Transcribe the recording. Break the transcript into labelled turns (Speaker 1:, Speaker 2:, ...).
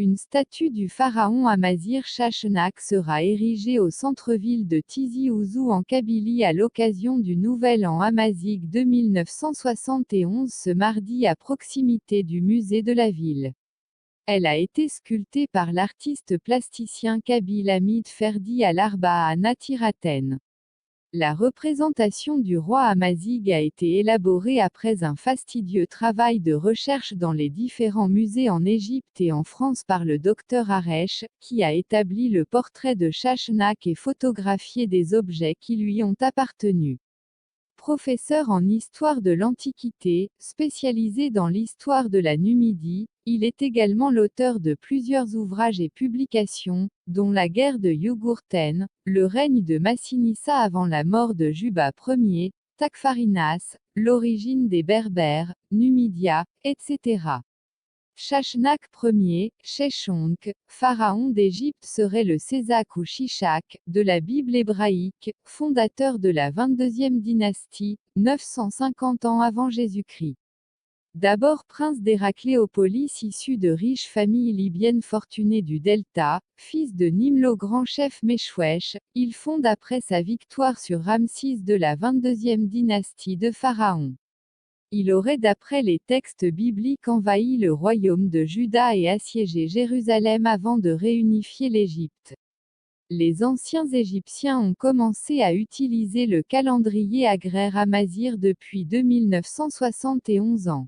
Speaker 1: Une statue du pharaon Amazir Shashnak sera érigée au centre-ville de Tizi Ouzou en Kabylie à l'occasion du Nouvel An Amazigh de 1971 ce mardi à proximité du musée de la ville. Elle a été sculptée par l'artiste plasticien kabyle Hamid Ferdi al-Arba à Natiraten. La représentation du roi Amazigh a été élaborée après un fastidieux travail de recherche dans les différents musées en Égypte et en France par le Dr Aresh, qui a établi le portrait de Shashnak et photographié des objets qui lui ont appartenu. Professeur en histoire de l'Antiquité, spécialisé dans l'histoire de la Numidie, il est également l'auteur de plusieurs ouvrages et publications, dont La guerre de Yugurten, Le règne de Massinissa avant la mort de Juba Ier, Takfarinas, L'origine des Berbères, Numidia, etc. Shashnak Ier, Sheshonq, pharaon d'Égypte serait le Sésac ou Shishak, de la Bible hébraïque, fondateur de la 22e dynastie, 950 ans avant Jésus-Christ. D'abord prince d'Héracléopolis issu de riches familles libyennes fortunées du Delta, fils de Nimlo grand chef Meshwesh, il fonde après sa victoire sur Ramsis de la 22e dynastie de pharaons. Il aurait d'après les textes bibliques envahi le royaume de Juda et assiégé Jérusalem avant de réunifier l'Égypte. Les anciens Égyptiens ont commencé à utiliser le calendrier agraire amazigh depuis 2971 ans.